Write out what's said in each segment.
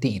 3,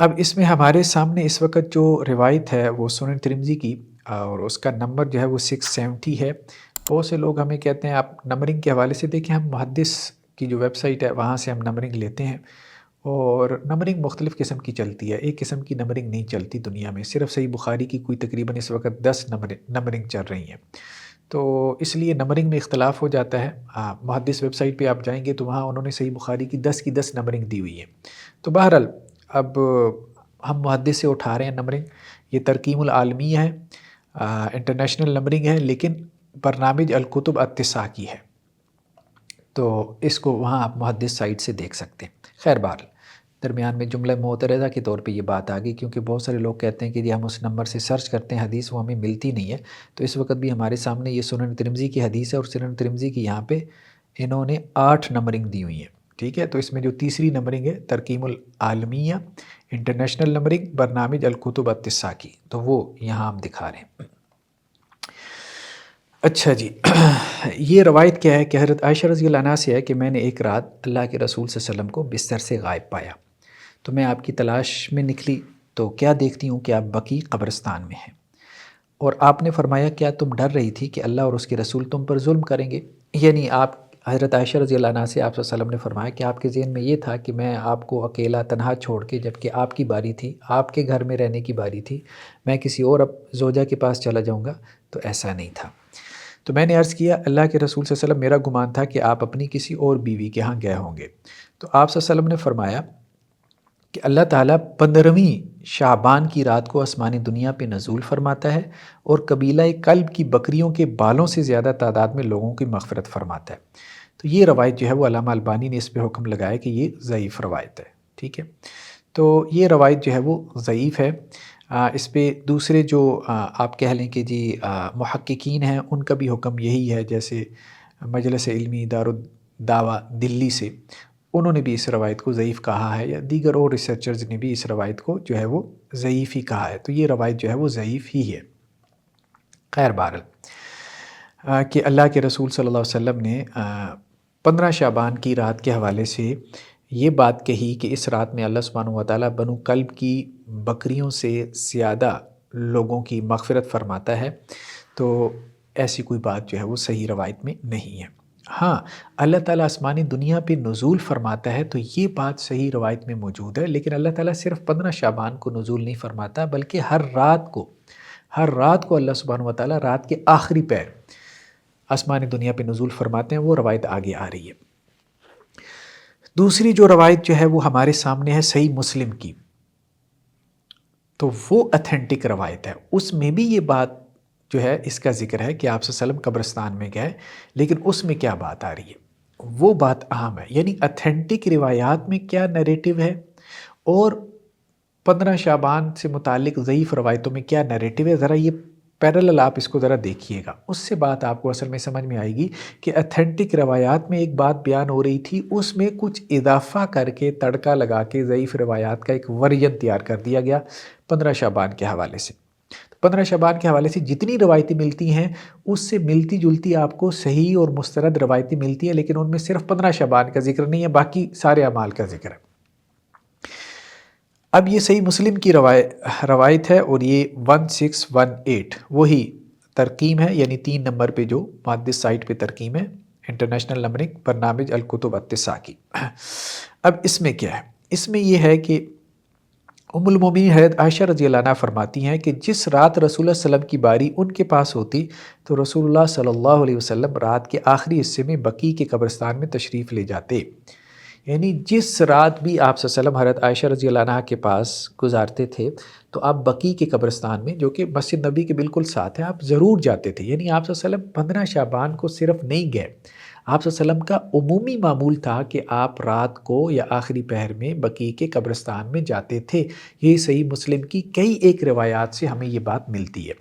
اب اس میں ہمارے سامنے اس وقت جو روایت ہے وہ سنن ترمذی کی، اور اس کا نمبر جو ہے وہ 670 ہے۔ بہت سے لوگ ہمیں کہتے ہیں آپ نمبرنگ کے حوالے سے دیکھیں، ہم محدث کی جو ویب سائٹ ہے وہاں سے ہم نمبرنگ لیتے ہیں، اور نمبرنگ مختلف قسم کی چلتی ہے، ایک قسم کی نمبرنگ نہیں چلتی دنیا میں، صرف صحیح بخاری کی کوئی تقریباً اس وقت 10 نمبرنگ چل رہی ہیں، تو اس لیے نمبرنگ میں اختلاف ہو جاتا ہے۔ محدث ویب سائٹ پہ آپ جائیں گے تو وہاں انہوں نے صحیح بخاری کی 10 نمبرنگ دی ہوئی ہے۔ تو بہرحال اب ہم محدث سے اٹھا رہے ہیں نمبرنگ، یہ ترقیم العالمیہ ہے، انٹرنیشنل نمبرنگ ہے، لیکن برنامج الکتب اتساع کی ہے، تو اس کو وہاں آپ محدث سائٹ سے دیکھ سکتے ہیں۔ خیر بہرحال درمیان میں جملہ معترضہ کے طور پہ یہ بات آ گئی، کیونکہ بہت سارے لوگ کہتے ہیں کہ جی ہم اس نمبر سے سرچ کرتے ہیں حدیث، وہ ہمیں ملتی نہیں ہے، تو اس وقت بھی ہمارے سامنے یہ سنن ترمذی کی حدیث ہے، اور سنن ترمذی کی یہاں پہ انہوں نے 8 نمبرنگ دی ہوئی ہیں، ٹھیک ہے۔ تو اس میں جو تیسری نمبرنگ ہے ترقیم العالمیہ انٹرنیشنل نمبرنگ برنامج الکتب اتساع کی، تو وہ یہاں ہم دکھا رہے ہیں۔ اچھا جی، یہ روایت کیا ہے کہ حضرت عائشہ رضی اللہ عنہا سے ہے کہ میں نے ایک رات اللہ کے رسول صلی اللہ علیہ وسلم کو بستر سے غائب پایا، تو میں آپ کی تلاش میں نکلی تو کیا دیکھتی ہوں کہ آپ بقیع قبرستان میں ہیں، اور آپ نے فرمایا کیا تم ڈر رہی تھی کہ اللہ اور اس کے رسول تم پر ظلم کریں گے؟ یعنی آپ حضرت عائشہ رضی اللہ عنہا سے آپ صلی اللہ علیہ وسلم نے فرمایا کہ آپ کے ذہن میں یہ تھا کہ میں آپ کو اکیلا تنہا چھوڑ کے، جب کہ آپ کی باری تھی، آپ کے گھر میں رہنے کی باری تھی، میں کسی اور زوجہ کے پاس چلا جاؤں گا، تو ایسا نہیں تھا۔ تو میں نے عرض کیا اللہ کے رسول صلی اللہ علیہ وسلم میرا گمان تھا کہ آپ اپنی کسی اور بیوی کے ہاں گئے ہوں گے، تو آپ صلی اللہ علیہ وسلم نے فرمایا کہ اللہ تعالیٰ 15ویں شعبان کی رات کو آسمانی دنیا پہ نزول فرماتا ہے، اور قبیلہ کلب کی بکریوں کے بالوں سے زیادہ تعداد میں لوگوں کی مغفرت فرماتا ہے۔ تو یہ روایت جو ہے وہ علامہ البانی نے اس پہ حکم لگایا کہ یہ ضعیف روایت ہے، ٹھیک ہے۔ تو یہ روایت جو ہے وہ ضعیف ہے۔ اس پہ دوسرے جو آپ کہہ لیں کہ جی محققین ہیں ان کا بھی حکم یہی ہے، جیسے مجلس علمی دارالدعوہ دلی سے، انہوں نے بھی اس روایت کو ضعیف کہا ہے، یا دیگر اور ریسرچرز نے بھی اس روایت کو جو ہے وہ ضعیف ہی کہا ہے، تو یہ روایت جو ہے وہ ضعیف ہی ہے۔ خیر بہرحال کہ اللہ کے رسول صلی اللہ علیہ وسلم نے 15 شعبان کی رات کے حوالے سے یہ بات کہی کہ اس رات میں اللہ سبحانہ و تعالیٰ بنو کلب کی بکریوں سے زیادہ لوگوں کی مغفرت فرماتا ہے، تو ایسی کوئی بات جو ہے وہ صحیح روایت میں نہیں ہے۔ ہاں، اللہ تعالیٰ آسمانی دنیا پہ نزول فرماتا ہے، تو یہ بات صحیح روایت میں موجود ہے، لیکن اللہ تعالیٰ صرف 15 شعبان کو نزول نہیں فرماتا، بلکہ ہر رات کو اللہ سبحانہ و تعالیٰ رات کے آخری پہر آسمانی دنیا پہ نزول فرماتے ہیں، وہ روایت آگے آ رہی ہے۔ دوسری جو روایت جو ہے وہ ہمارے سامنے ہے صحیح مسلم کی، تو وہ اتھینٹک روایت ہے، اس میں بھی یہ بات جو ہے اس کا ذکر ہے کہ آپ صلی اللہ علیہ وسلم قبرستان میں گئے، لیکن اس میں کیا بات آ رہی ہے، وہ بات اہم ہے، یعنی اتھینٹک روایات میں کیا نیریٹو ہے، اور 15 شعبان سے متعلق ضعیف روایتوں میں کیا نیریٹو ہے، ذرا یہ پیرالل آپ اس کو ذرا دیکھیے گا، اس سے بات آپ کو اصل میں سمجھ میں آئے گی کہ اتھینٹک روایات میں ایک بات بیان ہو رہی تھی، اس میں کچھ اضافہ کر کے تڑکا لگا کے ضعیف روایات کا ایک ورژن تیار کر دیا گیا 15 شعبان کے حوالے سے۔ 15 شعبان کے حوالے سے جتنی روایتیں ملتی ہیں اس سے ملتی جلتی آپ کو صحیح اور مستند روایتیں ملتی ہیں، لیکن ان میں صرف 15 شعبان کا ذکر نہیں ہے، باقی سارے اعمال کا ذکر ہے۔ اب یہ صحیح مسلم کی روایت ہے، اور یہ 1618 وہی ترقیم ہے، یعنی 3 نمبر پہ جو محدث سائٹ پہ ترقیم ہے، انٹرنیشنل نمبرنگ برنامج الکتب اتساع کی۔ اب اس میں کیا ہے، اس میں یہ ہے کہ ام المومنین حضرت عائشہ رضی اللہ عنہا فرماتی ہیں کہ جس رات رسول اللہ صلی اللہ علیہ وسلم کی باری ان کے پاس ہوتی تو رسول اللہ صلی اللہ علیہ وسلم رات کے آخری حصے میں بقیع کے قبرستان میں تشریف لے جاتے، یعنی جس رات بھی آپ صلی اللہ علیہ وسلم حضرت عائشہ رضی اللہ عنہا کے پاس گزارتے تھے تو آپ بقیع کے قبرستان میں، جو کہ مسجد نبی کے بالکل ساتھ ہے، آپ ضرور جاتے تھے، یعنی آپ صلی اللہ علیہ وسلم 15 شعبان کو صرف نہیں گئے، آپ صلی اللہ علیہ وسلم کا عمومی معمول تھا کہ آپ رات کو یا آخری پہر میں بقیع کے قبرستان میں جاتے تھے۔ یہ صحیح مسلم کی کئی ایک روایات سے ہمیں یہ بات ملتی ہے۔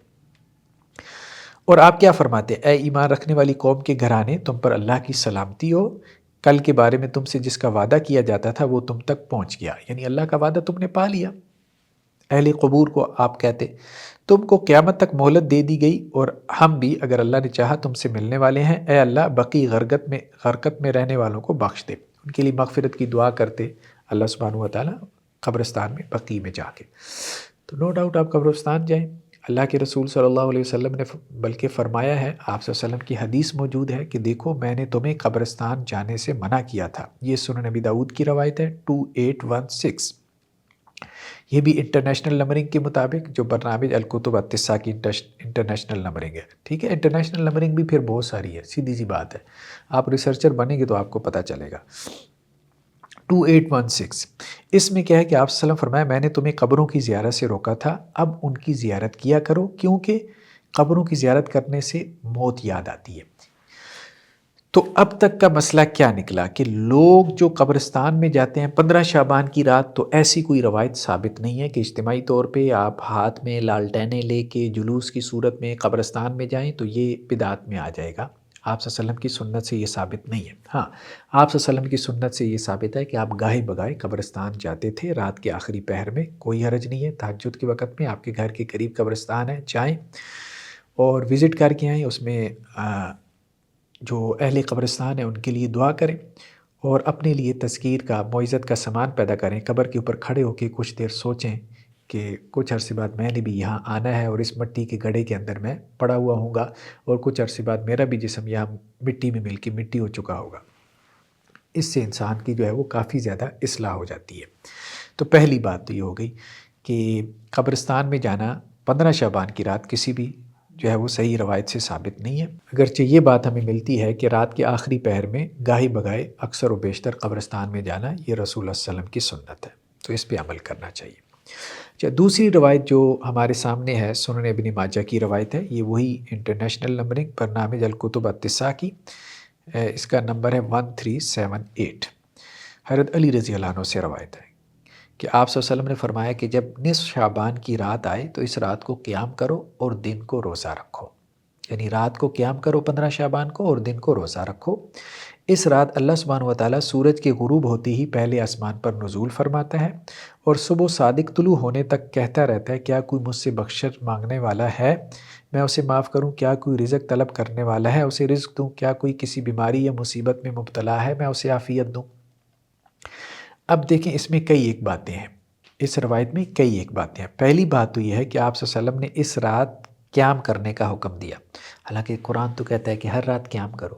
اور آپ کیا فرماتے، اے ایمان رکھنے والی قوم کے گھرانے، تم پر اللہ کی سلامتی ہو، کل کے بارے میں تم سے جس کا وعدہ کیا جاتا تھا وہ تم تک پہنچ گیا، یعنی اللہ کا وعدہ تم نے پا لیا۔ اہل قبور کو آپ کہتے تم کو قیامت تک مہلت دے دی گئی، اور ہم بھی اگر اللہ نے چاہا تم سے ملنے والے ہیں، اے اللہ بقیع غرقت میں رہنے والوں کو بخش دے، ان کے لیے مغفرت کی دعا کرتے اللہ سبحانہ و تعالیٰ قبرستان میں بقیع میں جا کے۔ تو نو ڈاؤٹ آپ قبرستان جائیں۔ اللہ کے رسول صلی اللہ علیہ وسلم نے بلکہ فرمایا ہے، آپ صلی اللہ علیہ وسلم کی حدیث موجود ہے کہ دیکھو میں نے تمہیں قبرستان جانے سے منع کیا تھا۔ یہ سنن نبی داؤد کی روایت ہے 2816۔ یہ بھی انٹرنیشنل نمبرنگ کے مطابق جو برنامج الکتب التسعہ کی انٹرنیشنل نمبرنگ ہے، ٹھیک ہے۔ انٹرنیشنل نمبرنگ بھی پھر بہت ساری ہے، سیدھی سی بات ہے، آپ ریسرچر بنیں گے تو آپ کو پتہ چلے گا۔ 2816 اس میں کیا ہے کہ آپ صلی اللہ علیہ وسلم فرمایا میں نے تمہیں قبروں کی زیارت سے روکا تھا، اب ان کی زیارت کیا کرو، کیونکہ قبروں کی زیارت کرنے سے موت یاد آتی ہے۔ تو اب تک کا مسئلہ کیا نکلا کہ لوگ جو قبرستان میں جاتے ہیں 15 شعبان کی رات، تو ایسی کوئی روایت ثابت نہیں ہے کہ اجتماعی طور پہ آپ ہاتھ میں لالٹینیں لے کے جلوس کی صورت میں قبرستان میں جائیں تو یہ بدعت میں آ جائے گا۔ آپ صلی اللہ علیہ وسلم کی سنت سے یہ ثابت نہیں ہے۔ ہاں، آپ صلی اللہ علیہ وسلم کی سنت سے یہ ثابت ہے کہ آپ گاہے بگائے قبرستان جاتے تھے رات کے آخری پہر میں، کوئی حرج نہیں ہے۔ تہجد کے وقت میں آپ کے گھر کے قریب قبرستان ہے، جائیں اور وزٹ کر کے آئیں، اس میں جو اہل قبرستان ہیں ان کے لیے دعا کریں اور اپنے لیے تذکیر کا موعظت کا سامان پیدا کریں۔ قبر کے اوپر کھڑے ہو کے کچھ دیر سوچیں کہ کچھ عرصے بعد میں نے بھی یہاں آنا ہے اور اس مٹی کے گڑھے کے اندر میں پڑا ہوا ہوں گا، اور کچھ عرصے بعد میرا بھی جسم یہاں مٹی میں مل کے مٹی ہو چکا ہوگا۔ اس سے انسان کی جو ہے وہ کافی زیادہ اصلاح ہو جاتی ہے۔ تو پہلی بات تو یہ ہو گئی کہ قبرستان میں جانا 15 شعبان کی رات کسی بھی جو ہے وہ صحیح روایت سے ثابت نہیں ہے، اگرچہ یہ بات ہمیں ملتی ہے کہ رات کے آخری پہر میں گاہے بگائے اکثر و بیشتر قبرستان میں جانا یہ رسول اللہ صلی اللہ علیہ وسلم کی سنت ہے، تو اس پہ عمل کرنا چاہیے۔ اچھا، دوسری روایت جو ہمارے سامنے ہے سنن ابن ماجہ کی روایت ہے، یہ وہی انٹرنیشنل نمبرنگ برنامج الکتب التسعہ کی، اس کا نمبر ہے 1378۔ حضرت علی رضی اللہ عنہ سے روایت ہے کہ آپ صلی اللہ علیہ وسلم نے فرمایا کہ جب نصف شعبان کی رات آئے تو اس رات کو قیام کرو اور دن کو روزہ رکھو، یعنی رات کو قیام کرو 15 شعبان کو اور دن کو روزہ رکھو۔ اس رات اللہ سبحانہ و تعالیٰ سورج کے غروب ہوتے ہی پہلے آسمان پر نزول فرماتا ہے اور صبح صادق طلوع ہونے تک کہتا رہتا ہے کیا کوئی مجھ سے بخشش مانگنے والا ہے میں اسے معاف کروں، کیا کوئی رزق طلب کرنے والا ہے اسے رزق دوں، کیا کوئی کسی بیماری یا مصیبت میں مبتلا ہے میں اسے عافیت دوں۔ اب دیکھیں اس میں کئی ایک باتیں ہیں، اس روایت میں کئی ایک باتیں ہیں۔ پہلی بات تو یہ ہے کہ آپ صلی اللہ علیہ وسلم نے اس رات قیام کرنے کا حکم دیا، حالانکہ قرآن تو کہتا ہے کہ ہر رات قیام کرو،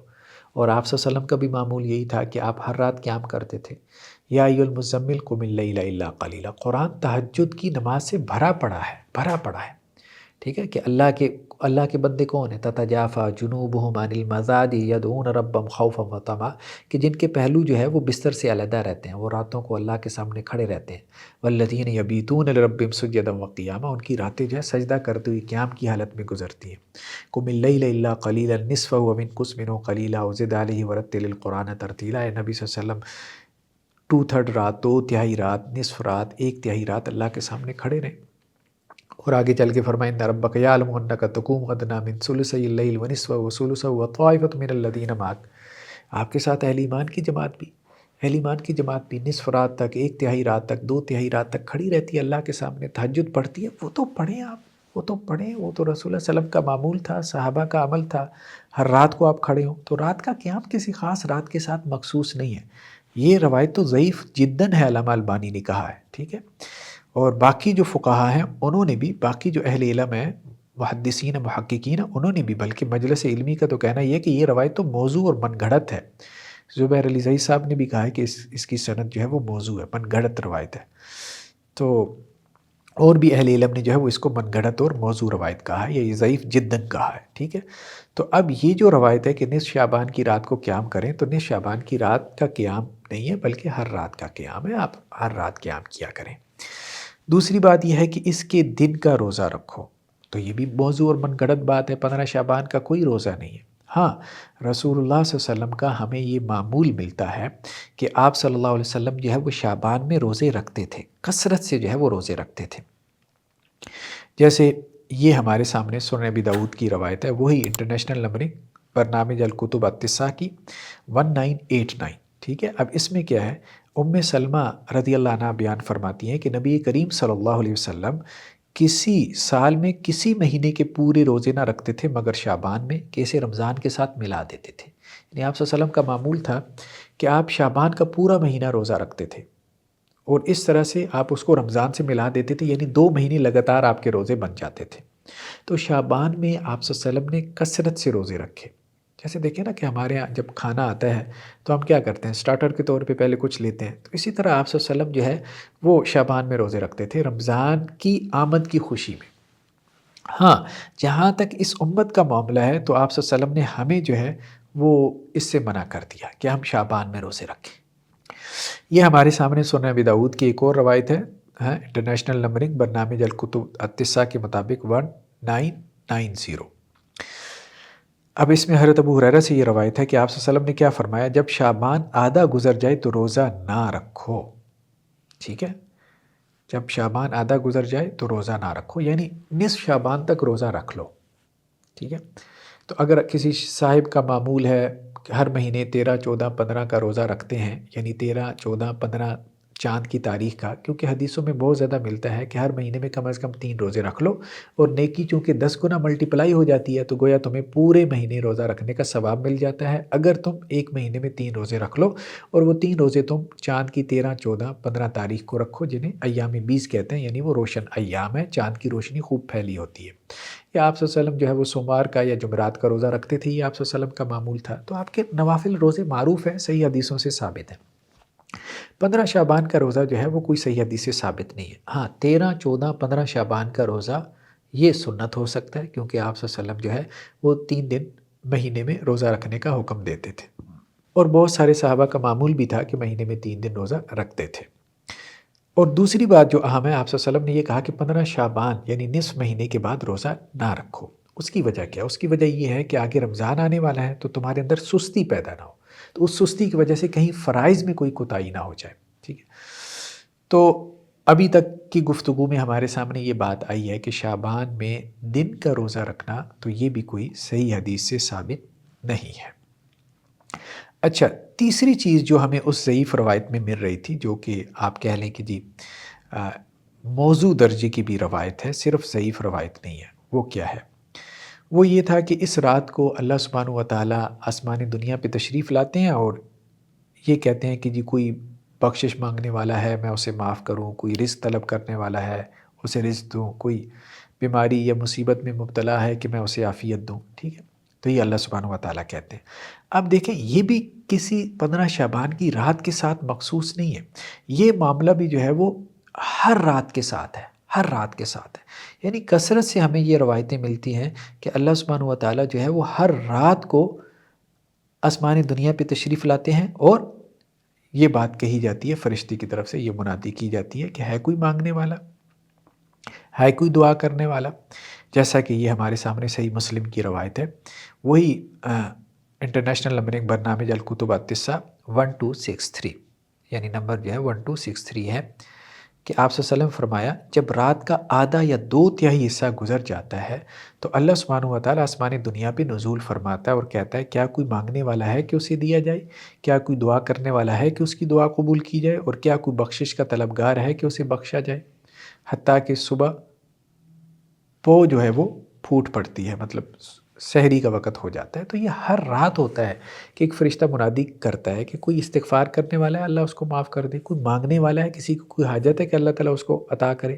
اور آپ صلی اللہ علیہ وسلم کا بھی معمول یہی تھا کہ آپ ہر رات قیام کرتے تھے۔ یا ایھا المزمل قم اللیل الا قلیلا، قرآن تہجد کی نماز سے بھرا پڑا ہے، بھرا پڑا ہے، ٹھیک ہے، کہ اللہ کے بندے کون ہیں؟ تتجافی جنوبہم عن المضاجع یدعون ربہم خوفا وطمعا، کہ جن کے پہلو جو ہے وہ بستر سے علیحدہ رہتے ہیں، وہ راتوں کو اللہ کے سامنے کھڑے رہتے ہیں۔ والذین یبیتون لربہم سجدا وقیاما، ان کی راتیں جو ہے سجدہ کرتے ہوئے قیام کی حالت میں گزرتی ہیں۔ قم اللیل الا قلیلا نصفہ وانقص منہ قلیلا وزد علیہ ورتل القرآن ترتیلا۔ اے نبی صلی اللہ علیہ وسلم 2/3 رات، 2/3 رات، نصف رات، 1/3 رات اللہ کے سامنے کھڑے رہیں، اور آگے چل کے فرمائیں ان ربک یعلم انک تقوم ادنی من ثلثی اللیل ونصفہ وثلثہ وطائفۃ من الذین معک، آپ کے ساتھ اہل ایمان کی جماعت بھی نصف رات تک، 1/3 رات تک، 2/3 رات تک کھڑی رہتی ہے اللہ کے سامنے، تہجد پڑھتی ہے، وہ تو پڑھیں آپ، وہ تو پڑھیں، وہ تو رسول اللہ صلی اللہ علیہ وسلم کا معمول تھا، صحابہ کا عمل تھا، ہر رات کو آپ کھڑے ہوں۔ تو رات کا قیام کسی خاص رات کے ساتھ مخصوص نہیں ہے، یہ روایت تو ضعیف جداً ہے، علامہ البانی نے کہا ہے، ٹھیک ہے۔ اور باقی جو فقہا ہیں انہوں نے بھی، باقی جو اہل علم ہیں محدثین محققین انہوں نے بھی، بلکہ مجلس علمی کا تو کہنا یہ ہے کہ یہ روایت تو موضوع اور من گھڑت ہے۔ زبیر علی زئی صاحب نے بھی کہا ہے کہ اس کی سند جو ہے وہ موضوع ہے، من گھڑت روایت ہے۔ تو اور بھی اہل علم نے جو ہے وہ اس کو من گھڑت اور موضوع روایت کہا ہے، یہ ضعیف جداً کہا ہے، ٹھیک ہے۔ تو اب یہ جو روایت ہے کہ نصف شعبان کی رات کو قیام کریں، تو نصف شعبان کی رات کا قیام نہیں ہے بلکہ ہر رات کا قیام ہے، آپ ہر رات قیام کیا کریں۔ دوسری بات یہ ہے کہ اس کے دن کا روزہ رکھو، تو یہ بھی موضوع اور من گھڑت بات ہے، 15 شعبان کا کوئی روزہ نہیں ہے۔ ہاں، رسول اللہ صلی اللہ علیہ وسلم کا ہمیں یہ معمول ملتا ہے کہ آپ صلی اللہ علیہ وسلم جو ہے وہ شعبان میں روزے رکھتے تھے، کثرت سے جو ہے وہ روزے رکھتے تھے۔ جیسے یہ ہمارے سامنے سنن ابی داؤد کی روایت ہے، وہی انٹرنیشنل نمبرنگ برنامج الکتب التسعہ کی 1989، ٹھیک ہے۔ اب اس میں کیا ہے، سلمہ رضی اللہ عنہ بیان فرماتی ہیں کہ نبی کریم صلی اللہ علیہ وسلم کسی سال میں کسی مہینے کے پورے روزے نہ رکھتے تھے مگر شعبان میں، کہ اسے رمضان کے ساتھ ملا دیتے تھے۔ یعنی آپ صلی اللہ علیہ وسلم کا معمول تھا کہ آپ شعبان کا پورا مہینہ روزہ رکھتے تھے، اور اس طرح سے آپ اس کو رمضان سے ملا دیتے تھے، یعنی 2 مہینے لگاتار آپ کے روزے بن جاتے تھے۔ تو شعبان میں آپ صلی اللہ علیہ وسلم نے کثرت سے روزے رکھے۔ جیسے دیکھیں نا کہ ہمارے یہاں جب کھانا آتا ہے تو ہم کیا کرتے ہیں، اسٹارٹر کے طور پہ پہلے کچھ لیتے ہیں، تو اسی طرح آپ صلی اللہ علیہ وسلم جو ہے وہ شعبان میں روزے رکھتے تھے رمضان کی آمد کی خوشی میں۔ ہاں، جہاں تک اس امت کا معاملہ ہے تو آپ صلی اللہ علیہ وسلم نے ہمیں جو ہے وہ اس سے منع کر دیا کہ ہم شعبان میں روزے رکھیں۔ یہ ہمارے سامنے سنن ابی داؤد کی ایک اور روایت ہے، انٹرنیشنل نمبرنگ برنامج الکتب التسع کے مطابق 1990۔ اب اس میں حضرت ابو ہریرہ سے یہ روایت ہے کہ آپ صلی اللہ علیہ وسلم نے کیا فرمایا، جب شعبان آدھا گزر جائے تو روزہ نہ رکھو، ٹھیک ہے؟ جب شعبان آدھا گزر جائے تو روزہ نہ رکھو، یعنی نصف شعبان تک روزہ رکھ لو، ٹھیک ہے؟ تو اگر کسی صاحب کا معمول ہے کہ ہر مہینے 13، 14، 15 کا روزہ رکھتے ہیں، یعنی 13، 14، 15 چاند کی تاریخ کا، کیونکہ حدیثوں میں بہت زیادہ ملتا ہے کہ ہر مہینے میں کم از کم 3 روزے رکھ لو، اور نیکی چونکہ 10 گنا ملٹیپلائی ہو جاتی ہے تو گویا تمہیں پورے مہینے روزہ رکھنے کا ثواب مل جاتا ہے اگر تم ایک مہینے میں 3 روزے رکھ لو، اور وہ 3 روزے تم چاند کی 13، 14، 15 تاریخ کو رکھو، جنہیں ایام 20 کہتے ہیں، یعنی وہ روشن ایام ہے، چاند کی روشنی خوب پھیلی ہوتی ہے۔ یا آپ صلی اللہ علیہ وسلم جو ہے وہ سوموار کا یا جمعرات کا روزہ رکھتے تھے، یہ آپ صلی اللہ علیہ وسلم کا معمول تھا، تو آپ کے نوافل روزے معروف ہیں، صحیح حدیثوں سے ثابت ہیں۔ 15 شعبان کا روزہ جو ہے وہ کوئی صحیح حدیث سے ثابت نہیں ہے۔ ہاں، 13، 14، 15 شعبان کا روزہ یہ سنت ہو سکتا ہے، کیونکہ آپ صلی اللہ علیہ وسلم جو ہے وہ 3 دن مہینے میں روزہ رکھنے کا حکم دیتے تھے، اور بہت سارے صحابہ کا معمول بھی تھا کہ مہینے میں 3 دن روزہ رکھتے تھے۔ اور دوسری بات جو اہم ہے، آپ صلی اللہ علیہ وسلم نے یہ کہا کہ 15 شعبان یعنی نصف مہینے کے بعد روزہ نہ رکھو۔ اس کی وجہ کیا؟ اس کی وجہ یہ ہے کہ آگے رمضان آنے والا ہے، تو تمہارے اندر سستی پیدا نہ ہو، تو اس سستی کی وجہ سے کہیں فرائض میں کوئی کوتاہی نہ ہو جائے، ٹھیک ہے؟ تو ابھی تک کی گفتگو میں ہمارے سامنے یہ بات آئی ہے کہ شعبان میں دن کا روزہ رکھنا تو یہ بھی کوئی صحیح حدیث سے ثابت نہیں ہے۔ اچھا، تیسری چیز جو ہمیں اس ضعیف روایت میں مل رہی تھی، جو کہ آپ کہہ لیں کہ جی موضوع درجے کی بھی روایت ہے، صرف ضعیف روایت نہیں ہے، وہ کیا ہے؟ وہ یہ تھا کہ اس رات کو اللہ سبحانہ و تعالیٰ آسمانی دنیا پہ تشریف لاتے ہیں اور یہ کہتے ہیں کہ جی کوئی بخشش مانگنے والا ہے میں اسے معاف کروں، کوئی رزق طلب کرنے والا ہے اسے رزق دوں، کوئی بیماری یا مصیبت میں مبتلا ہے کہ میں اسے عافیت دوں، ٹھیک ہے؟ تو یہ اللہ سبحانہ و تعالیٰ کہتے ہیں۔ اب دیکھیں، یہ بھی کسی 15 شعبان کی رات کے ساتھ مخصوص نہیں ہے، یہ معاملہ بھی جو ہے وہ ہر رات کے ساتھ ہے، ہر رات کے ساتھ ہے، یعنی کثرت سے ہمیں یہ روایتیں ملتی ہیں کہ اللہ سبحانہ و تعالیٰ جو ہے وہ ہر رات کو آسمانی دنیا پہ تشریف لاتے ہیں، اور یہ بات کہی جاتی ہے فرشتے کی طرف سے، یہ منادی کی جاتی ہے کہ ہے کوئی مانگنے والا، ہے کوئی دعا کرنے والا، جیسا کہ یہ ہمارے سامنے صحیح مسلم کی روایت ہے، وہی انٹرنیشنل نمبرنگ برنامج الکتب التسع 1263، یعنی نمبر جو ہے 1263 ہے کہ آپ صلی اللہ علیہ وسلم فرمایا، جب رات کا آدھا یا 2/3 حصہ گزر جاتا ہے تو اللہ سبحانہ و تعالیٰ آسمانی دنیا پہ نزول فرماتا ہے اور کہتا ہے کیا کوئی مانگنے والا ہے کہ اسے دیا جائے، کیا کوئی دعا کرنے والا ہے کہ اس کی دعا قبول کی جائے، اور کیا کوئی بخشش کا طلبگار ہے کہ اسے بخشا جائے، حتیٰ کہ صبح پو جو ہے وہ پھوٹ پڑتی ہے، مطلب سحری کا وقت ہو جاتا ہے۔ تو یہ ہر رات ہوتا ہے کہ ایک فرشتہ منادی کرتا ہے کہ کوئی استغفار کرنے والا ہے، اللہ اس کو معاف کر دے، کوئی مانگنے والا ہے، کسی کو کوئی حاجت ہے کہ اللہ تعالیٰ اس کو عطا کرے،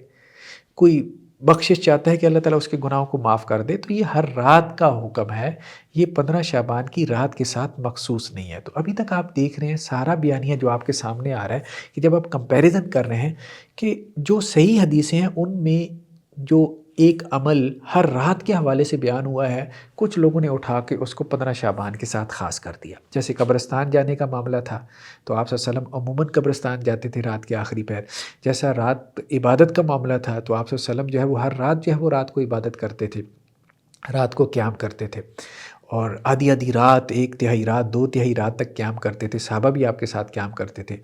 کوئی بخشش چاہتا ہے کہ اللہ تعالیٰ اس کے گناہوں کو معاف کر دے۔ تو یہ ہر رات کا حکم ہے، یہ 15 شعبان کی رات کے ساتھ مخصوص نہیں ہے۔ تو ابھی تک آپ دیکھ رہے ہیں سارا بیانیہ جو آپ کے سامنے آ رہا ہے کہ جب آپ کمپیریزن کر رہے ہیں کہ جو صحیح حدیثیں ہیں ان میں جو ایک عمل ہر رات کے حوالے سے بیان ہوا ہے، کچھ لوگوں نے اٹھا کے اس کو 15 شعبان کے ساتھ خاص کر دیا، جیسے قبرستان جانے کا معاملہ تھا تو آپ صلی اللہ علیہ وسلم عموماً قبرستان جاتے تھے رات کے آخری پہر، جیسا رات عبادت کا معاملہ تھا تو آپ صلی اللہ علیہ وسلم جو ہے وہ ہر رات جو ہے وہ رات کو عبادت کرتے تھے، رات کو قیام کرتے تھے، اور آدھی آدھی رات، 1/3 رات، 2/3 رات تک قیام کرتے تھے، صحابہ بھی آپ کے ساتھ قیام کرتے تھے۔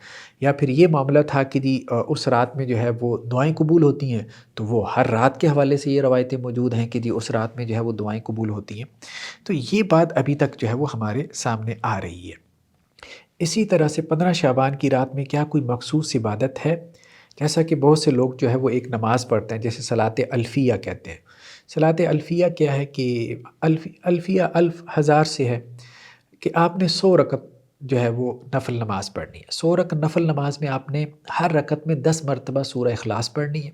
یا پھر یہ معاملہ تھا کہ جی اس رات میں جو ہے وہ دعائیں قبول ہوتی ہیں، تو وہ ہر رات کے حوالے سے یہ روایتیں موجود ہیں کہ جی اس رات میں جو ہے وہ دعائیں قبول ہوتی ہیں۔ تو یہ بات ابھی تک جو ہے وہ ہمارے سامنے آ رہی ہے۔ اسی طرح سے 15 شعبان کی رات میں کیا کوئی مخصوص عبادت ہے؟ جیسا کہ بہت سے لوگ جو ہے وہ ایک نماز پڑھتے ہیں جیسے صلاۃ الفیہ کہتے ہیں۔ صلاۃ الفیہ کیا ہے کہ الفیہ 1000 سے ہے کہ آپ نے 100 رکعت جو ہے وہ نفل نماز پڑھنی ہے۔ 100 نفل نماز میں آپ نے ہر رکعت میں 10 مرتبہ سورہ اخلاص پڑھنی ہے،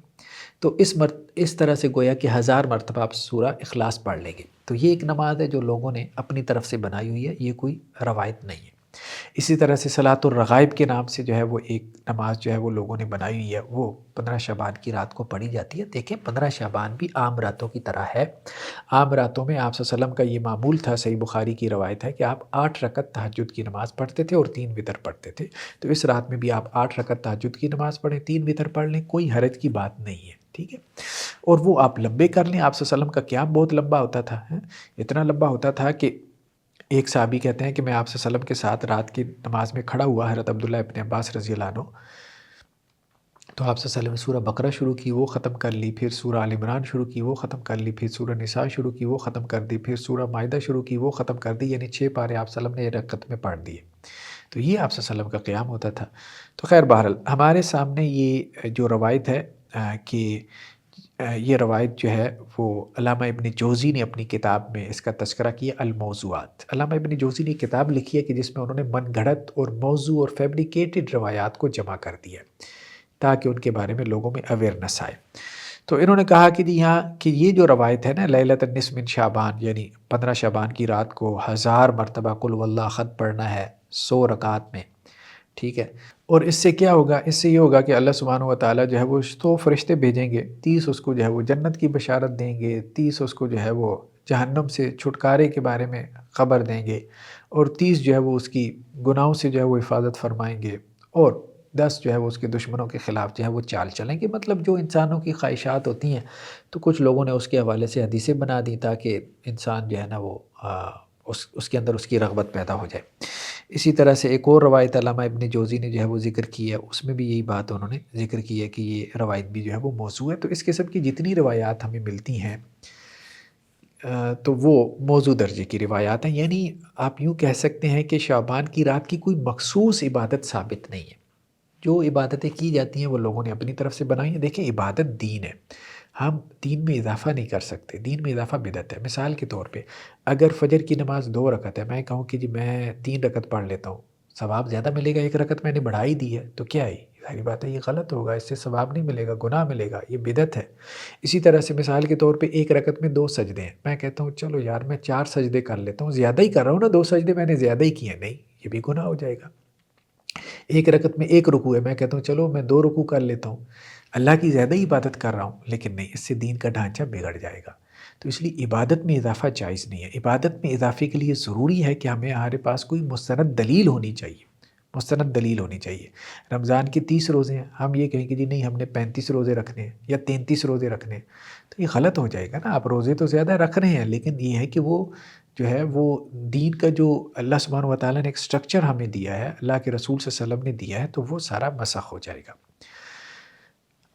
تو اس طرح سے گویا کہ 1000 مرتبہ آپ سورہ اخلاص پڑھ لیں گے۔ تو یہ ایک نماز ہے جو لوگوں نے اپنی طرف سے بنائی ہوئی ہے، یہ کوئی روایت نہیں ہے۔ اسی طرح سے صلاۃ الرغائب کے نام سے جو ہے وہ ایک نماز جو ہے وہ لوگوں نے بنائی ہوئی ہے، وہ 15 شعبان کی رات کو پڑھی جاتی ہے۔ دیکھیں 15 شعبان بھی عام راتوں کی طرح ہے۔ عام راتوں میں آپ صلی اللہ علیہ وسلم کا یہ معمول تھا، صحیح بخاری کی روایت ہے کہ آپ 8 رکعت تہجد کی نماز پڑھتے تھے اور 3 وتر پڑھتے تھے۔ تو اس رات میں بھی آپ 8 رکعت تہجد کی نماز پڑھیں، 3 وتر پڑھ لیں، کوئی حرج کی بات نہیں ہے، ٹھیک ہے؟ اور وہ آپ لمبے کر لیں۔ آپ صلی اللہ علیہ وسلم کا قیام بہت لمبا ہوتا تھا، اتنا لمبا ہوتا تھا کہ ایک صحابی کہتے ہیں کہ میں آپ صلی اللہ علیہ وسلم کے ساتھ رات کی نماز میں کھڑا ہوا، حضرت عبداللہ ابن عباس رضی اللہ عنہ، تو آپ صلی اللہ علیہ وسلم نے سورہ بقرہ شروع کی، وہ ختم کر لی، پھر سورہ آل عمران شروع کی، وہ ختم کر لی، پھر سورہ نساء شروع کی، وہ ختم کر دی، پھر سورہ مائدہ شروع کی، وہ ختم کر دی، یعنی 6 پارے آپ صلی اللہ علیہ وسلم نے ایک رکعت میں پڑھ دیے۔ تو یہ آپ صلی اللہ علیہ وسلم کا قیام ہوتا تھا۔ تو خیر بہرحال ہمارے سامنے یہ جو روایت ہے کہ یہ روایت جو ہے وہ علامہ ابن جوزی نے اپنی کتاب میں اس کا تذکرہ کیا الموضوعات۔ علامہ ابن جوزی نے کتاب لکھی ہے کہ جس میں انہوں نے من گھڑت اور موضوع اور فیبریکیٹڈ روایات کو جمع کر دیا تاکہ ان کے بارے میں لوگوں میں اویئرنس آئے۔ تو انہوں نے کہا کہ جی ہاں کہ یہ جو روایت ہے نا لیلۃ النصف من شعبان، یعنی 15 شعبان کی رات کو 1000 مرتبہ قل واللہ احد پڑھنا ہے 100 رکعات میں، ٹھیک ہے؟ اور اس سے کیا ہوگا؟ اس سے یہ ہوگا کہ اللہ سبحانہ و تعالیٰ جو ہے وہ 100 فرشتے بھیجیں گے، 30 اس کو جو ہے وہ جنت کی بشارت دیں گے، 30 اس کو جو ہے وہ جہنم سے چھٹکارے کے بارے میں خبر دیں گے، اور 30 جو ہے وہ اس کی گناہوں سے جو ہے وہ حفاظت فرمائیں گے، اور 10 جو ہے وہ اس کے دشمنوں کے خلاف جو ہے وہ چال چلیں گے۔ مطلب جو انسانوں کی خواہشات ہوتی ہیں تو کچھ لوگوں نے اس کے حوالے سے حدیثیں بنا دی تاکہ انسان جو ہے نا وہ اس کے اندر اس کی رغبت پیدا ہو جائے۔ اسی طرح سے ایک اور روایت علامہ ابن جوزی نے جو ہے وہ ذکر کی ہے، اس میں بھی یہی بات انہوں نے ذکر کی ہے کہ یہ روایت بھی جو ہے وہ موضوع ہے۔ تو اس قسم کی جتنی روایات ہمیں ملتی ہیں تو وہ موضوع درجے کی روایات ہیں، یعنی آپ یوں کہہ سکتے ہیں کہ شعبان کی رات کی کوئی مخصوص عبادت ثابت نہیں ہے۔ جو عبادتیں کی جاتی ہیں وہ لوگوں نے اپنی طرف سے بنائی ہیں۔ دیکھیں عبادت دین ہے، ہم دین میں اضافہ نہیں کر سکتے، دین میں اضافہ بدعت ہے۔ مثال کے طور پہ اگر فجر کی نماز 2 رکعت ہے، میں کہوں کہ جی میں 3 رکعت پڑھ لیتا ہوں، ثواب زیادہ ملے گا، 1 رکعت میں نے بڑھا ہی دی ہے، تو کیا ہے؟ ظاہری بات ہے یہ غلط ہوگا، اس سے ثواب نہیں ملے گا، گناہ ملے گا، یہ بدعت ہے۔ اسی طرح سے مثال کے طور پہ 1 رکعت میں 2 سجدے ہیں، میں کہتا ہوں چلو یار میں 4 سجدے کر لیتا ہوں، زیادہ ہی کر رہا ہوں نا، 2 سجدے میں نے زیادہ ہی کیے، نہیں یہ بھی گناہ ہو جائے گا۔ 1 رکعت میں 1 رکوع ہے، میں کہتا ہوں چلو میں 2 رکوع کر لیتا ہوں، اللہ کی زیادہ ہی عبادت کر رہا ہوں، لیکن نہیں، اس سے دین کا ڈھانچہ بگڑ جائے گا۔ تو اس لیے عبادت میں اضافہ جائز نہیں ہے۔ عبادت میں اضافے کے لیے ضروری ہے کہ ہمارے پاس کوئی مستند دلیل ہونی چاہیے، مستند دلیل ہونی چاہیے۔ رمضان کے 30 روزے ہیں، ہم یہ کہیں کہ جی نہیں ہم نے 35 روزے رکھنے ہیں یا 33 روزے رکھنے ہیں، تو یہ غلط ہو جائے گا نا۔ آپ روزے تو زیادہ رکھ رہے ہیں، لیکن یہ ہے کہ وہ جو ہے وہ دین کا جو اللہ سبحانہ و تعالیٰ نے ایک سٹرکچر ہمیں دیا ہے، اللہ کے رسول صلی اللہ علیہ وسلم نے دیا ہے، تو وہ سارا مسخ ہو جائے گا۔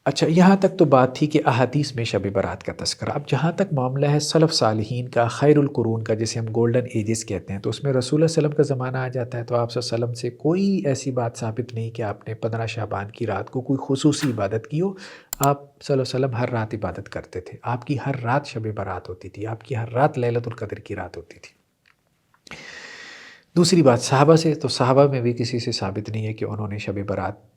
اچھا یہاں تک تو بات تھی کہ احادیث میں شب برات کا تذکرہ۔ اب جہاں تک معاملہ ہے سلف صالحین کا، خیر القرون کا، جسے ہم گولڈن ایجز کہتے ہیں، تو اس میں رسول اللہ صلی اللہ علیہ وسلم کا زمانہ آ جاتا ہے، تو آپ صلی اللہ علیہ وسلم سے کوئی ایسی بات ثابت نہیں کہ آپ نے 15 شعبان کی رات کو کوئی خصوصی عبادت کی ہو۔ آپ صلی اللہ علیہ وسلم ہر رات عبادت کرتے تھے، آپ کی ہر رات شب برات ہوتی تھی، آپ کی ہر رات لیلۃ القدر کی رات ہوتی تھی۔ دوسری بات صحابہ سے، تو صحابہ میں بھی کسی سے ثابت نہیں ہے کہ انہوں نے شب برات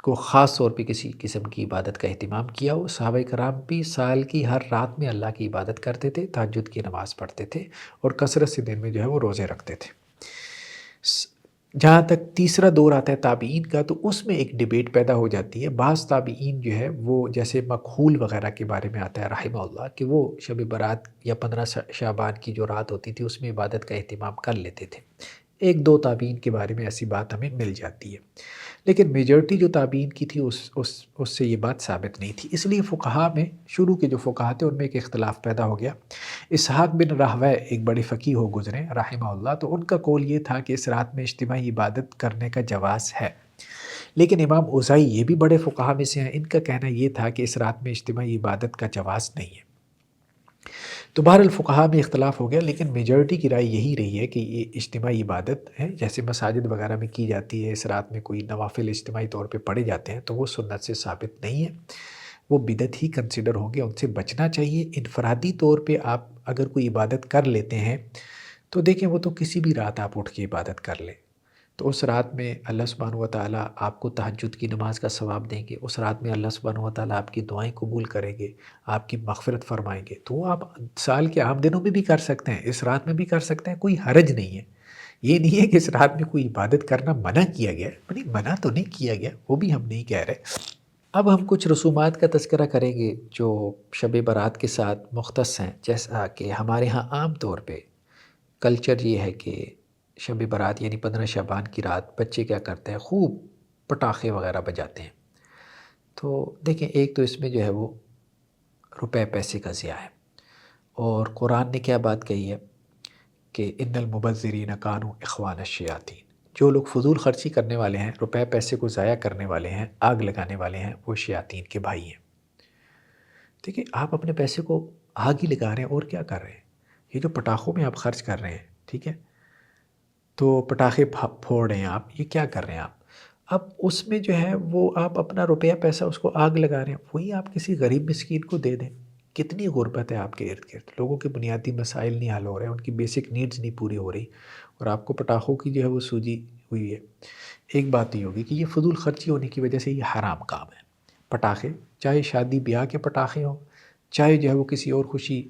کو خاص طور پہ کسی قسم کی عبادت کا اہتمام کیا ہو۔ صحابہ کرام بھی سال کی ہر رات میں اللہ کی عبادت کرتے تھے، تہجد کی نماز پڑھتے تھے، اور کثرت سے دن میں جو ہے وہ روزے رکھتے تھے۔ جہاں تک تیسرا دور آتا ہے تابعین کا، تو اس میں ایک ڈیبیٹ پیدا ہو جاتی ہے۔ بعض تابعین جو ہے وہ جیسے مکحول وغیرہ کے بارے میں آتا ہے رحمہ اللہ کہ وہ شب برات یا 15 شعبان کی جو رات ہوتی تھی اس میں عبادت کا اہتمام کر لیتے تھے۔ 1-2 تابعین کے بارے میں ایسی بات ہمیں مل جاتی ہے، لیکن میجورٹی جو تابعین کی تھی اس سے یہ بات ثابت نہیں تھی۔ اس لیے فقہا میں شروع کے جو فقہا تھے ان میں ایک اختلاف پیدا ہو گیا۔ اسحاق بن راہوے ایک بڑے فقیہ ہو گزرے رحمہ اللہ، تو ان کا قول یہ تھا کہ اس رات میں اجتماعی عبادت کرنے کا جواز ہے، لیکن امام اوزاعی یہ بھی بڑے فقہا میں سے ہیں، ان کا کہنا یہ تھا کہ اس رات میں اجتماعی عبادت کا جواز نہیں ہے۔ تو بہرحال فقہا میں اختلاف ہو گیا، لیکن میجورٹی کی رائے یہی رہی ہے کہ یہ اجتماعی عبادت ہے، جیسے مساجد وغیرہ میں کی جاتی ہے، اس رات میں کوئی نوافل اجتماعی طور پہ پڑھے جاتے ہیں، تو وہ سنت سے ثابت نہیں ہے، وہ بدعت ہی کنسیڈر ہوں گے، ان سے بچنا چاہیے۔ انفرادی طور پہ آپ اگر کوئی عبادت کر لیتے ہیں تو دیکھیں وہ تو کسی بھی رات آپ اٹھ کے عبادت کر لیں، تو اس رات میں اللہ سبحانہ و تعالیٰ آپ کو تہجد کی نماز کا ثواب دیں گے، اس رات میں اللہ سبحانہ و تعالیٰ آپ کی دعائیں قبول کریں گے، آپ کی مغفرت فرمائیں گے۔ تو وہ آپ سال کے عام دنوں میں بھی کر سکتے ہیں، اس رات میں بھی کر سکتے ہیں، کوئی حرج نہیں ہے۔ یہ نہیں ہے کہ اس رات میں کوئی عبادت کرنا منع کیا گیا ہے، نہیں منع تو نہیں کیا گیا، وہ بھی ہم نہیں کہہ رہے۔ اب ہم کچھ رسومات کا تذکرہ کریں گے جو شب برات کے ساتھ مختص ہیں، جیسا کہ ہمارے ہاں عام طور پہ کلچر یہ ہے کہ شب برات یعنی 15 شعبان کی رات بچے کیا کرتے ہیں، خوب پٹاخے وغیرہ بجاتے ہیں۔ تو دیکھیں ایک تو اس میں جو ہے وہ روپے پیسے کا ضیاع ہے، اور قرآن نے کیا بات کہی ہے کہ ان المبذرین کانوا اخوان الشیاطین، جو لوگ فضول خرچی کرنے والے ہیں، روپے پیسے کو ضائع کرنے والے ہیں، آگ لگانے والے ہیں، وہ شیاطین کے بھائی ہیں۔ دیکھیں آپ اپنے پیسے کو آگ ہی لگا رہے ہیں اور کیا کر رہے ہیں؟ یہ جو پٹاخوں میں آپ خرچ کر رہے ہیں، ٹھیک ہے، تو پٹاخے پھوڑ رہے ہیں آپ، یہ کیا کر رہے ہیں آپ؟ اب اس میں جو ہے وہ آپ اپنا روپیہ پیسہ اس کو آگ لگا رہے ہیں، وہی آپ کسی غریب مسکین کو دے دیں۔ کتنی غربت ہے آپ کے ارد گرد، لوگوں کے بنیادی مسائل نہیں حل ہو رہے ہیں، ان کی بیسک نیڈز نہیں پوری ہو رہی، اور آپ کو پٹاخوں کی جو ہے وہ سوجی ہوئی ہے۔ ایک بات یہ ہوگی کہ یہ فضول خرچی ہونے کی وجہ سے یہ حرام کام ہے۔ پٹاخے چاہے شادی بیاہ کے پٹاخے ہوں، چاہے جو ہے وہ کسی اور خوشی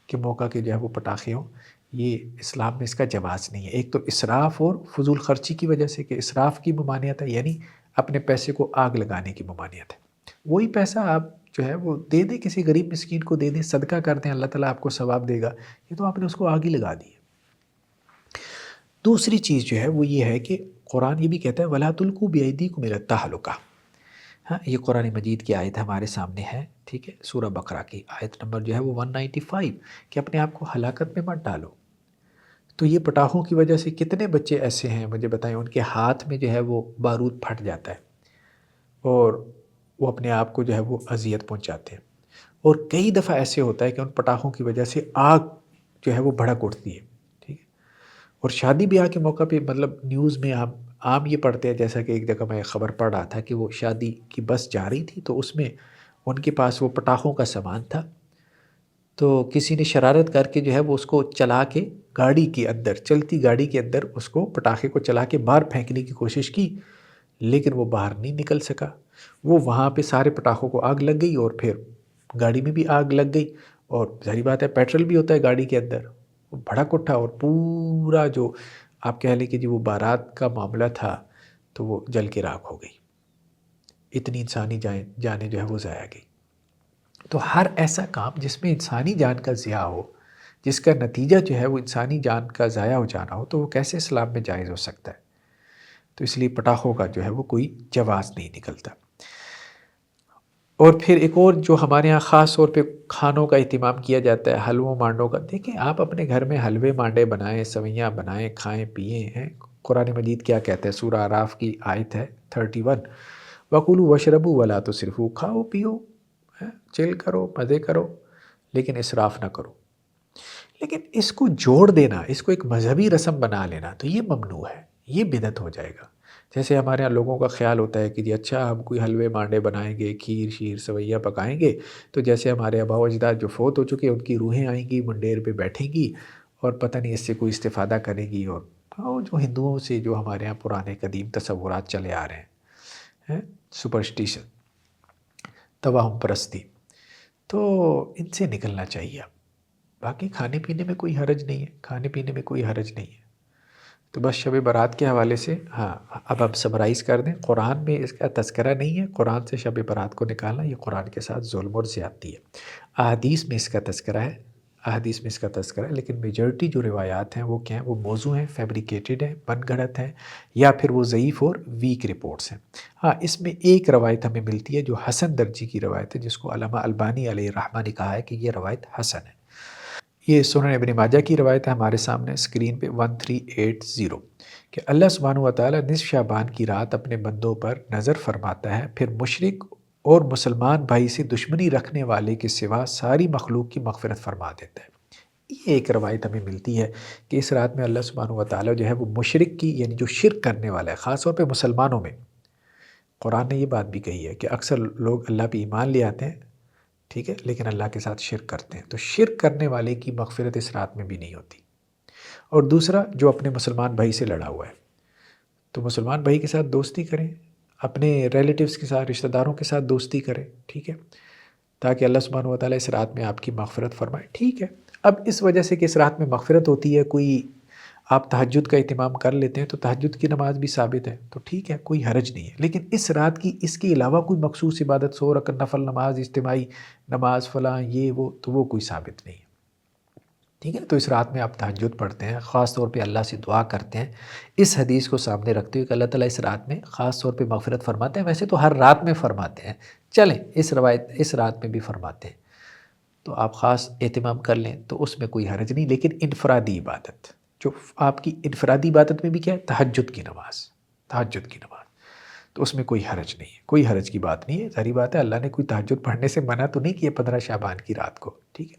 کے موقع کے جو ہے وہ پٹاخے ہوں، یہ اسلام میں اس کا جواز نہیں ہے۔ ایک تو اسراف اور فضول خرچی کی وجہ سے کہ اسراف کی ممانعت ہے، یعنی اپنے پیسے کو آگ لگانے کی ممانعت ہے۔ وہی پیسہ آپ جو ہے وہ دے دیں، کسی غریب مسکین کو دے دیں، صدقہ کر دیں، اللہ تعالیٰ آپ کو ثواب دے گا۔ یہ تو آپ نے اس کو آگ ہی لگا دی ہے۔ دوسری چیز جو ہے وہ یہ ہے کہ قرآن یہ بھی کہتا ہے وَلَا تُلْقُوا بِأَيْدِيكُمْ إِلَى التَّهْلُكَةِ۔ ہاں یہ قرآن مجید کی آیت ہمارے سامنے ہے، ٹھیک ہے، سورہ بقرہ کی آیت نمبر جو ہے وہ 195، کہ اپنے آپ کو ہلاکت میں مت ڈالو۔ تو یہ پٹاخوں کی وجہ سے کتنے بچے ایسے ہیں مجھے بتائیں، ان کے ہاتھ میں جو ہے وہ بارود پھٹ جاتا ہے اور وہ اپنے آپ کو جو ہے وہ اذیت پہنچاتے ہیں، اور کئی دفعہ ایسے ہوتا ہے کہ ان پٹاخوں کی وجہ سے آگ جو ہے وہ بھڑک اٹھتی ہے، ٹھیک ہے۔ اور شادی بیاہ کے موقع پہ مطلب نیوز میں ہم عام یہ پڑھتے ہیں، جیسا کہ ایک جگہ میں خبر پڑھ رہا تھا کہ وہ شادی کی بس جا رہی تھی تو اس میں ان کے پاس وہ پٹاخوں کا سامان تھا، تو کسی نے شرارت کر کے جو ہے وہ اس کو چلا کے گاڑی کے اندر، چلتی گاڑی کے اندر اس کو پٹاخے کو چلا کے باہر پھینکنے کی کوشش کی، لیکن وہ باہر نہیں نکل سکا۔ وہ وہاں پہ سارے پٹاخوں کو آگ لگ گئی، اور پھر گاڑی میں بھی آگ لگ گئی، اور ظاہری بات ہے پیٹرول بھی ہوتا ہے گاڑی کے اندر، وہ بھڑک اٹھا، اور پورا جو آپ کہہ لیں کہ جو وہ بارات کا معاملہ تھا تو وہ جل کے راکھ ہو گئی۔ اتنی انسانی جانیں جو ہے وہ ضائع گئی۔ تو ہر ایسا کام جس میں انسانی جان کا ضیاع ہو، جس کا نتیجہ جو ہے وہ انسانی جان کا ضائع ہو جانا ہو، تو وہ کیسے اسلام میں جائز ہو سکتا ہے؟ تو اس لیے پٹاخوں کا جو ہے وہ کوئی جواز نہیں نکلتا۔ اور پھر ایک اور جو ہمارے یہاں خاص طور پہ کھانوں کا اہتمام کیا جاتا ہے، حلووں مانڈوں کا، دیکھیں آپ اپنے گھر میں حلوے مانڈے بنائیں، سویاں بنائیں، کھائیں پیئیں ہیں۔ قرآن مجید کیا کہتا ہے؟ سورہ اعراف کی آیت ہے 31، وَكُلُوا وَاشْرَبُوا وَلَا تُسْرِفُوا، کھاؤ پیو، چل کرو، مزے کرو، لیکن اسراف نہ کرو۔ لیکن اس کو جوڑ دینا، اس کو ایک مذہبی رسم بنا لینا، تو یہ ممنوع ہے، یہ بدعت ہو جائے گا۔ جیسے ہمارے یہاں لوگوں کا خیال ہوتا ہے کہ جی اچھا ہم کوئی حلوے مانڈے بنائیں گے، کھیر شیر سویاں پکائیں گے، تو جیسے ہمارے آباء و اجداد جو فوت ہو چکے ان کی روحیں آئیں گی، منڈیر پہ بیٹھیں گی، اور پتہ نہیں اس سے کوئی استفادہ کرے گی، اور جو ہندوؤں سے جو ہمارے یہاں پرانے قدیم تصورات چلے آ رہے ہیں، سپرسٹیشن، توہم پرستی، تو ان سے نکلنا چاہیے اب۔ باقی کھانے پینے میں کوئی حرج نہیں ہے، کھانے پینے میں کوئی حرج نہیں ہے۔ تو بس شب برات کے حوالے سے ہاں اب آپ سمرائز کر دیں، قرآن میں اس کا تذکرہ نہیں ہے، قرآن سے شب برات کو نکالنا یہ قرآن کے ساتھ ظلم اور زیادتی ہے۔ احادیث میں اس کا تذکرہ ہے، احادیث میں اس کا تذکرہ ہے، لیکن میجورٹی جو روایات ہیں وہ کیا ہیں؟ وہ موضوع ہیں، فیبریکیٹڈ ہیں، من گھڑت ہیں، یا پھر وہ ضعیف اور ویک رپورٹس ہیں۔ ہاں اس میں ایک روایت ہمیں ملتی ہے جو حسن درجے کی روایت ہے، جس کو علامہ البانی علیہ الرحمہ نے کہا ہے کہ یہ روایت حسن ہے۔ یہ سنن ابن ماجہ کی روایت ہے، ہمارے سامنے اسکرین پہ 1380، کہ اللہ سبحانہ و تعالیٰ نصف شعبان کی رات اپنے بندوں پر نظر فرماتا ہے، پھر مشرک اور مسلمان بھائی سے دشمنی رکھنے والے کے سوا ساری مخلوق کی مغفرت فرما دیتا ہے۔ یہ ایک روایت ہمیں ملتی ہے کہ اس رات میں اللہ سبحانہ و تعالیٰ جو ہے وہ مشرک کی، یعنی جو شرک کرنے والا ہے، خاص طور پہ مسلمانوں میں، قرآن نے یہ بات بھی کہی ہے کہ اکثر لوگ اللہ پہ ایمان لے آتے ہیں، ٹھیک ہے، لیکن اللہ کے ساتھ شرک کرتے ہیں، تو شرک کرنے والے کی مغفرت اس رات میں بھی نہیں ہوتی۔ اور دوسرا جو اپنے مسلمان بھائی سے لڑا ہوا ہے، تو مسلمان بھائی کے ساتھ دوستی کریں، اپنے ریلیٹیوز کے ساتھ، رشتہ داروں کے ساتھ دوستی کریں، ٹھیک ہے، تاکہ اللہ سبحانہ و تعالیٰ اس رات میں آپ کی مغفرت فرمائے، ٹھیک ہے۔ اب اس وجہ سے کہ اس رات میں مغفرت ہوتی ہے، کوئی آپ تہجد کا اہتمام کر لیتے ہیں تو تہجد کی نماز بھی ثابت ہے، تو ٹھیک ہے، کوئی حرج نہیں ہے، لیکن اس رات کی اس کے علاوہ کوئی مخصوص عبادت، 100 رکعت نفل نماز، اجتماعی نماز فلاں یہ وہ، تو وہ کوئی ثابت نہیں ہے، ٹھیک ہے۔ تو اس رات میں آپ تہجد پڑھتے ہیں، خاص طور پہ اللہ سے دعا کرتے ہیں، اس حدیث کو سامنے رکھتے ہوئے کہ اللہ تعالیٰ اس رات میں خاص طور پہ مغفرت فرماتے ہیں، ویسے تو ہر رات میں فرماتے ہیں، چلیں اس رات میں بھی فرماتے ہیں، تو آپ خاص اہتمام کر لیں تو اس میں کوئی حرج نہیں، لیکن انفرادی عبادت، جو آپ کی انفرادی عبادت میں بھی کیا ہے، تہجد کی نماز، تہجد کی نماز، تو اس میں کوئی حرج نہیں ہے، کوئی حرج کی بات نہیں ہے، ظاہری بات ہے، اللہ نے کوئی تہجد پڑھنے سے منع تو نہیں کیا 15 شعبان کی رات کو، ٹھیک ہے۔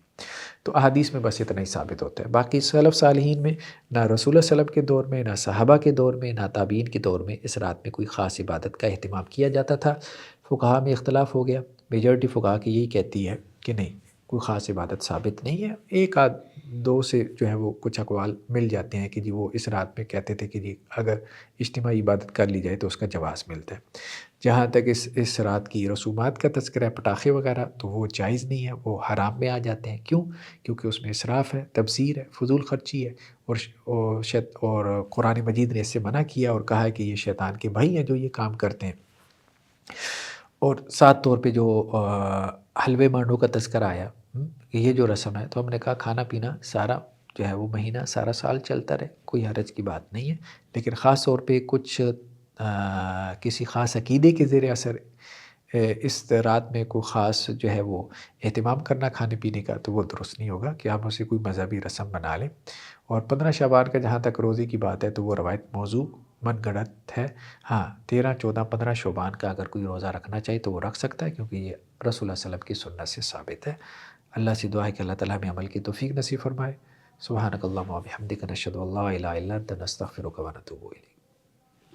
تو احادیث میں بس اتنا ہی ثابت ہوتا ہے، باقی سلف صالحین میں نہ رسول اللہ صلی اللہ علیہ وسلم کے دور میں، نہ صحابہ کے دور میں، نہ تابعین کے دور میں اس رات میں کوئی خاص عبادت کا اہتمام کیا جاتا تھا۔ فقہا میں اختلاف ہو گیا، میجورٹی فقہا کی یہی کہتی ہے کہ نہیں، کوئی خاص عبادت ثابت نہیں ہے، ایک آدھ دو سے جو ہے وہ کچھ اقوال مل جاتے ہیں کہ جی وہ اس رات میں کہتے تھے کہ جی اگر اجتماعی عبادت کر لی جائے تو اس کا جواز ملتا ہے۔ جہاں تک اس رات کی رسومات کا تذکرہ ہے، پٹاخے وغیرہ، تو وہ جائز نہیں ہے، وہ حرام میں آ جاتے ہیں، کیوں؟ کیونکہ اس میں اسراف ہے، تبذیر ہے، فضول خرچی ہے، اور قرآن مجید نے اس سے منع کیا اور کہا ہے کہ یہ شیطان کے بھائی ہیں جو یہ کام کرتے ہیں۔ اور ساتھ طور پہ جو حلوے مانڈو کا تذکرہ آیا، کہ یہ جو رسم ہے، تو ہم نے کہا کھانا پینا سارا جو ہے وہ مہینہ سارا سال چلتا رہے، کوئی حرج کی بات نہیں ہے، لیکن خاص طور پہ کچھ کسی خاص عقیدے کے زیر اثر اس رات میں کوئی خاص جو ہے وہ اہتمام کرنا کھانے پینے کا، تو وہ درست نہیں ہوگا کہ ہم اسے کوئی مذہبی رسم بنا لیں۔ اور 15 شعبان کا جہاں تک روزے کی بات ہے تو وہ روایت موضوع من گڑت ہے، ہاں 13 14 15 شعبان کا اگر کوئی روزہ رکھنا چاہے تو وہ رکھ سکتا ہے، کیونکہ یہ رسول اللہ صلی اللہ علیہ وسلم کی سنت سے ثابت ہے۔ اللہ سے دعا ہے کہ اللہ تعالیٰ ہمیں عمل کی توفیق نصیب فرمائے۔ سبحانک اللہم و بحمدک، نشہد ان لا الہ الا انت، نستغفرک و نتوب الیک۔